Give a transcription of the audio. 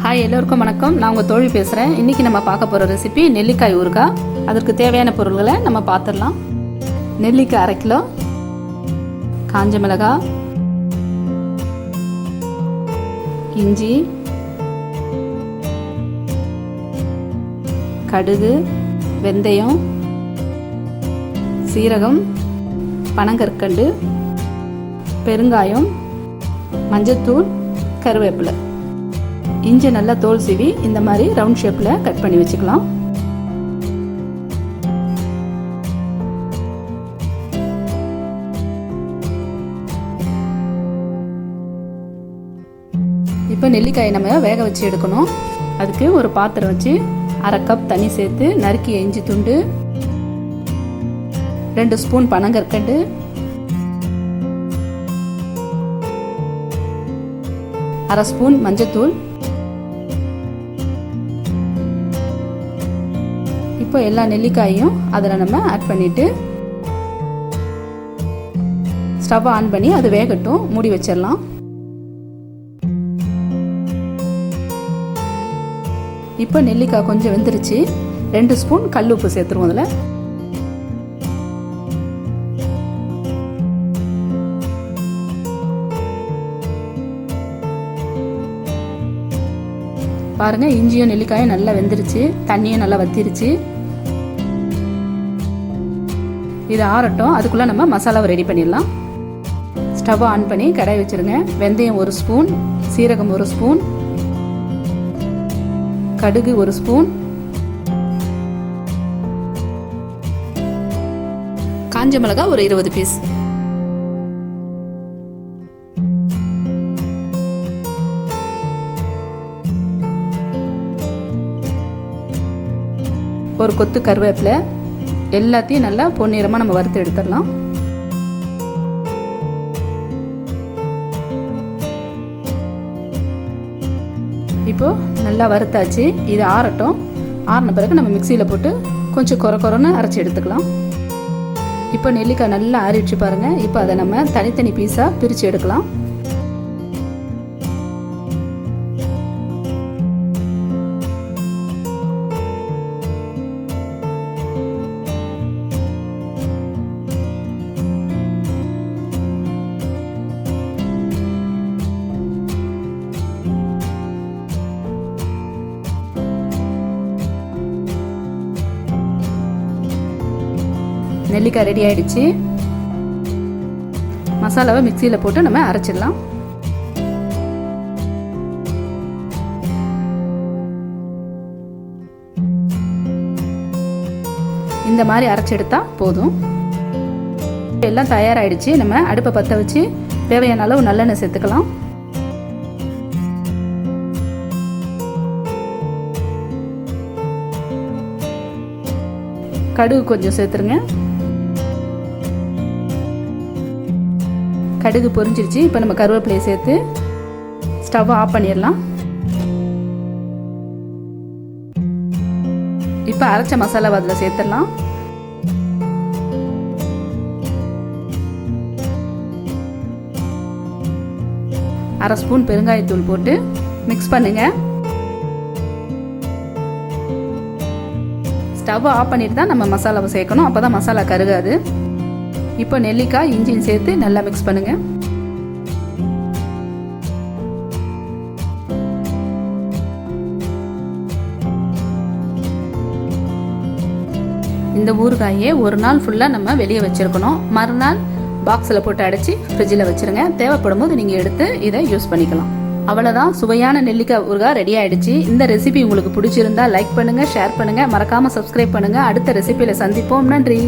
Hi, எல்லோருக்கும் வணக்கம். நான் உங்கள் தோழி பேசுகிறேன். இன்றைக்கி நம்ம பார்க்க போகிற ரெசிபி நெல்லிக்காய் ஊறுகாய். அதற்கு தேவையான பொருள்களை நம்ம பார்த்துடலாம். நெல்லிக்காய் 1/2 கிலோ, காஞ்ச மிளகாய், இஞ்சி, கடுகு, வெந்தயம், சீரகம், பனங்கற்கண்டு, பெருங்காயம், மஞ்சத்தூள், கருவேப்பிலை. இஞ்சி நல்லா தோல் சீவி இந்த மாதிரி ரவுண்ட் ஷேப்பில் கட் பண்ணி வச்சுக்கலாம். இப்போ நெல்லிக்காயை நம்ம வேக வச்சு எடுக்கணும். அதுக்கு ஒரு பாத்திரம் வச்சு 1/2 கப் தண்ணி சேர்த்து நறுக்கிய இஞ்சி துண்டு, 2 ஸ்பூன் பனங்கற்கண்டு, 1/2 ஸ்பூன் மஞ்சத்தூள். இப்போ எல்லா நெல்லிக்காயையும் அதில் நம்ம ஆட் பண்ணிவிட்டு ஸ்டவ் ஆன் பண்ணி அது வேகட்டும், மூடி வச்சிடலாம். இப்போ நெல்லிக்காய் கொஞ்சம் வெந்துருச்சு. 2 ஸ்பூன் கல் உப்பு சேர்த்துருவோம். அதில் பாருங்கள், இஞ்சியும் நெல்லிக்காயும் நல்லா வெந்துருச்சு, தண்ணியும் நல்லா வத்திருச்சு. இது ஆறட்டும், அதுக்குள்ளே நம்ம மசாலாவை ரெடி பண்ணிடலாம். ஸ்டவ் ஆன் பண்ணி கடாய் வச்சுருங்க. வெந்தயம் 1 ஸ்பூன், சீரகம் 1 ஸ்பூன், கடுகு 1 ஸ்பூன், காஞ்ச மிளகாய் ஒரு 20 பீஸ், ஒரு கொத்து கருவேப்பிலை. எல்லாத்தையும் நல்லா பொன்னிறமாக நம்ம வறுத்து எடுத்துடலாம். இப்போ நல்லா வறுத்தாச்சு. இது ஆறட்டும். ஆறின பிறகு நம்ம மிக்சியில் போட்டு கொஞ்சம் கொரன்னு அரைச்சி எடுத்துக்கலாம். இப்போ நெல்லிக்காய் நல்லா ஆறிடுச்சு பாருங்கள். இப்போ அதை நம்ம தனித்தனி பீஸாக பிரித்து எடுக்கலாம். நெல்லிக்காய் ரெடி ஆயிடுச்சு. மசாலாவை மிக்சியில் போட்டு நம்ம அரைச்சிடலாம். இந்த மாதிரி அரைச்செடுத்தா போதும். எல்லாம் தயாராகிடுச்சு. நம்ம அடுப்பை பற்ற வச்சு தேவையான அளவு நல்லெண்ணெய் சேர்த்துக்கலாம். கடுகு கொஞ்சம் சேர்த்துருங்க. கடுகு பொரிஞ்சிருச்சு. இப்போ நம்ம கருவேப்பிலையை சேர்த்து ஸ்டவ் ஆஃப் பண்ணிடலாம். இப்போ அரைச்ச மசாலாவை அதில் சேர்த்துடலாம். அரை ஸ்பூன் பெருங்காயத்தூள் போட்டு மிக்ஸ் பண்ணுங்க. ஸ்டவ் ஆஃப் பண்ணிட்டு தான் நம்ம மசாலாவை சேர்க்கணும். அப்போ தான் மசாலா கருகாது. இப்போ நெல்லிக்காய் இஞ்சியும் சேர்த்து நல்லா மிக்ஸ் பண்ணுங்க. இந்த ஊறுகாயை ஒரு நாள் ஃபுல்லாக நம்ம வெளியே வச்சுருக்கணும். மறுநாள் பாக்ஸில் போட்டு அடைச்சி ஃப்ரிட்ஜில் வச்சுருங்க. தேவைப்படும் போது நீங்கள் எடுத்து இதை யூஸ் பண்ணிக்கலாம். அவ்வளோதான், சுவையான நெல்லிக்காய் ஊறுகாய் ரெடி ஆகிடுச்சு. இந்த ரெசிபி உங்களுக்கு பிடிச்சிருந்தா லைக் பண்ணுங்கள், ஷேர் பண்ணுங்கள், மறக்காமல் சப்ஸ்கிரைப் பண்ணுங்கள். அடுத்த ரெசிபியில் சந்திப்போம். நன்றி.